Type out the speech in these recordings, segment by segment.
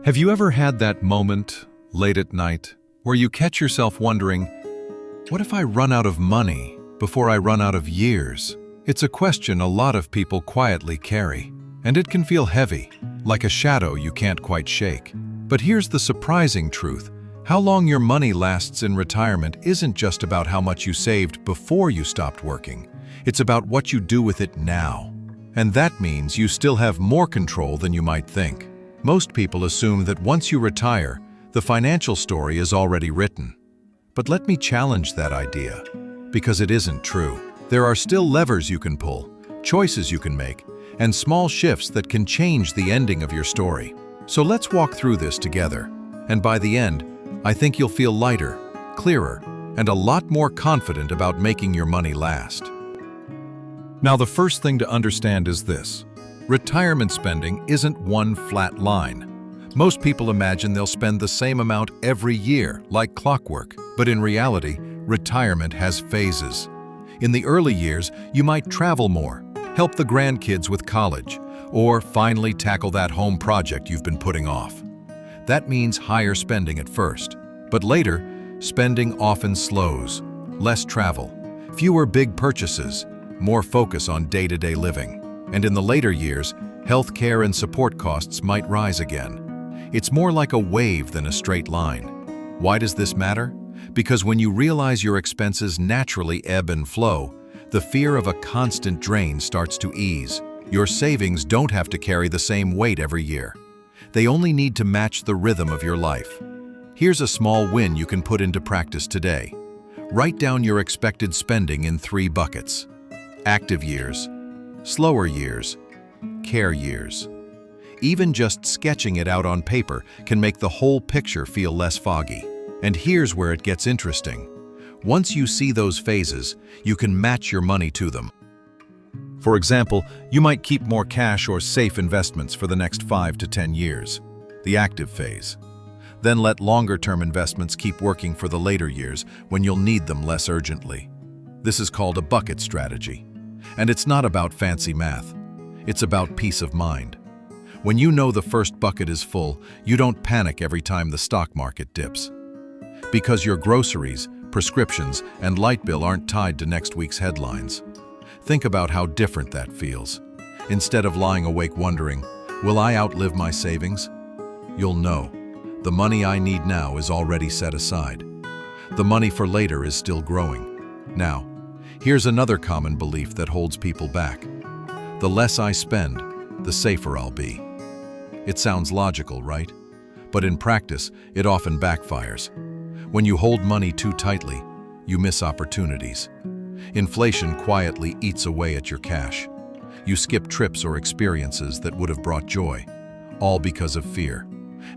Have you ever had that moment, late at night, where you catch yourself wondering, what if I run out of money before I run out of years? It's a question a lot of people quietly carry, and it can feel heavy, like a shadow you can't quite shake. But here's the surprising truth. How long your money lasts in retirement isn't just about how much you saved before you stopped working. It's about what you do with it now. And that means you still have more control than you might think. Most people assume that once you retire, the financial story is already written. But let me challenge that idea, because it isn't true. There are still levers you can pull, choices you can make, and small shifts that can change the ending of your story. So let's walk through this together. And by the end, I think you'll feel lighter, clearer, and a lot more confident about making your money last. Now, the first thing to understand is this. Retirement spending isn't one flat line. Most people imagine they'll spend the same amount every year, like clockwork. But in reality, retirement has phases. In the early years, you might travel more, help the grandkids with college, or finally tackle that home project you've been putting off. That means higher spending at first. But later, spending often slows. Less travel, fewer big purchases, more focus on day-to-day living. And in the later years, healthcare and support costs might rise again. It's more like a wave than a straight line. Why does this matter? Because when you realize your expenses naturally ebb and flow, the fear of a constant drain starts to ease. Your savings don't have to carry the same weight every year. They only need to match the rhythm of your life. Here's a small win you can put into practice today. Write down your expected spending in 3 buckets: active years, slower years, care years. Even just sketching it out on paper can make the whole picture feel less foggy. And here's where it gets interesting. Once you see those phases, you can match your money to them. For example, you might keep more cash or safe investments for the next 5 to 10 years, the active phase. Then let longer-term investments keep working for the later years when you'll need them less urgently. This is called a bucket strategy. And it's not about fancy math. It's about peace of mind. When you know the first bucket is full, you don't panic every time the stock market dips. Because your groceries, prescriptions, and light bill aren't tied to next week's headlines. Think about how different that feels. Instead of lying awake wondering, will I outlive my savings? You'll know. The money I need now is already set aside. The money for later is still growing. Now, here's another common belief that holds people back. The less I spend, the safer I'll be. It sounds logical, right? But in practice, it often backfires. When you hold money too tightly, you miss opportunities. Inflation quietly eats away at your cash. You skip trips or experiences that would have brought joy, all because of fear.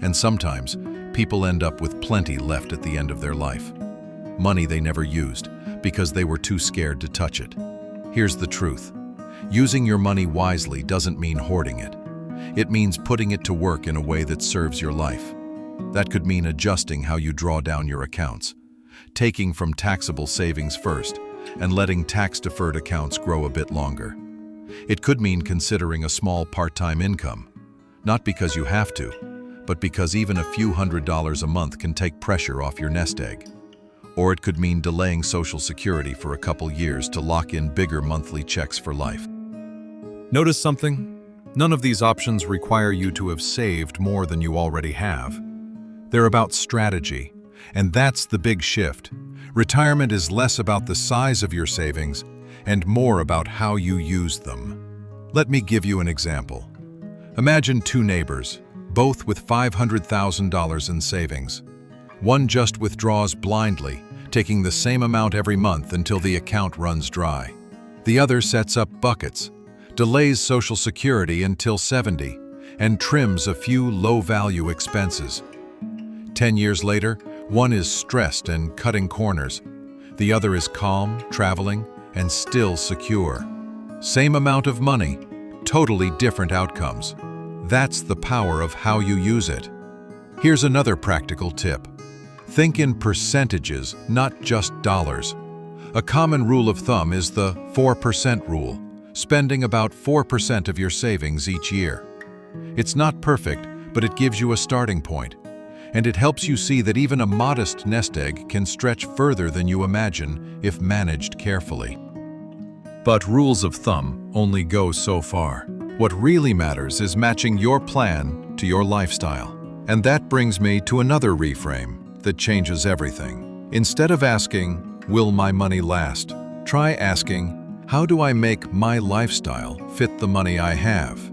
And sometimes, people end up with plenty left at the end of their life. Money they never used, because they were too scared to touch it. Here's the truth. Using your money wisely doesn't mean hoarding it. It means putting it to work in a way that serves your life. That could mean adjusting how you draw down your accounts, taking from taxable savings first, and letting tax-deferred accounts grow a bit longer. It could mean considering a small part-time income, not because you have to, but because even a few $100s a month can take pressure off your nest egg. Or it could mean delaying Social Security for a couple years to lock in bigger monthly checks for life. Notice something? None of these options require you to have saved more than you already have. They're about strategy, and that's the big shift. Retirement is less about the size of your savings and more about how you use them. Let me give you an example. Imagine 2 neighbors, both with $500,000 in savings. One just withdraws blindly, taking the same amount every month until the account runs dry. The other sets up buckets, delays Social Security until 70, and trims a few low-value expenses. 10 years later, one is stressed and cutting corners. The other is calm, traveling, and still secure. Same amount of money, totally different outcomes. That's the power of how you use it. Here's another practical tip. Think in percentages, not just dollars. A common rule of thumb is the 4% rule, spending about 4% of your savings each year. It's not perfect, but it gives you a starting point. And it helps you see that even a modest nest egg can stretch further than you imagine if managed carefully. But rules of thumb only go so far. What really matters is matching your plan to your lifestyle. And that brings me to another reframe that changes everything. Instead of asking, "Will my money last?" try asking, "How do I make my lifestyle fit the money I have?"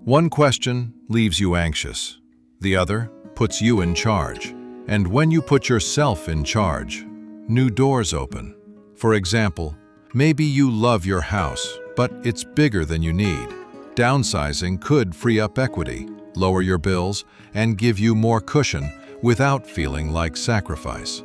One question leaves you anxious. The other puts you in charge. And when you put yourself in charge, new doors open. For example, maybe you love your house, but it's bigger than you need. Downsizing could free up equity, lower your bills, and give you more cushion without feeling like sacrifice.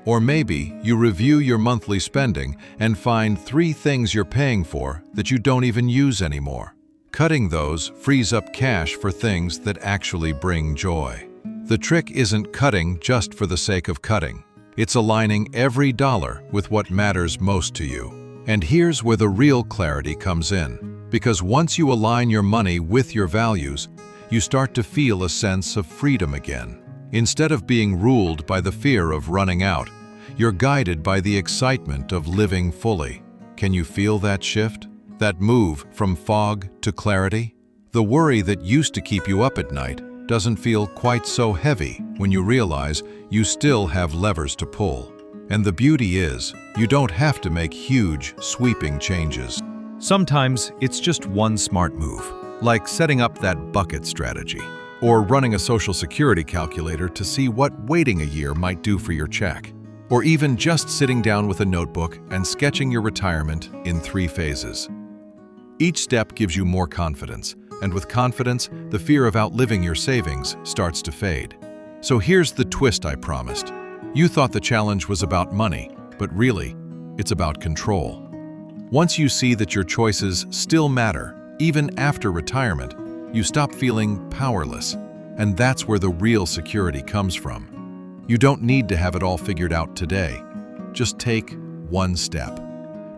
Or maybe you review your monthly spending and find 3 things you're paying for that you don't even use anymore. Cutting those frees up cash for things that actually bring joy. The trick isn't cutting just for the sake of cutting. It's aligning every dollar with what matters most to you. And here's where the real clarity comes in. Because once you align your money with your values, you start to feel a sense of freedom again. Instead of being ruled by the fear of running out, you're guided by the excitement of living fully. Can you feel that shift? That move from fog to clarity? The worry that used to keep you up at night doesn't feel quite so heavy when you realize you still have levers to pull. And the beauty is, you don't have to make huge, sweeping changes. Sometimes it's just one smart move, like setting up that bucket strategy, or running a Social Security calculator to see what waiting a year might do for your check, or even just sitting down with a notebook and sketching your retirement in 3 phases. Each step gives you more confidence, and with confidence, the fear of outliving your savings starts to fade. So here's the twist I promised. You thought the challenge was about money, but really, it's about control. Once you see that your choices still matter, even after retirement, you stop feeling powerless, and that's where the real security comes from. You don't need to have it all figured out today. Just take one step.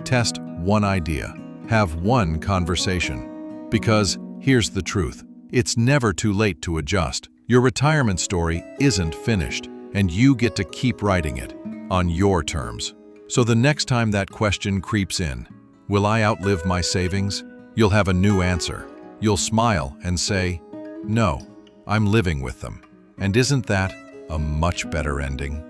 Test one idea. Have one conversation. Because here's the truth. It's never too late to adjust. Your retirement story isn't finished, and you get to keep writing it on your terms. So the next time that question creeps in, will I outlive my savings? You'll have a new answer. You'll smile and say, no, I'm living with them. And isn't that a much better ending?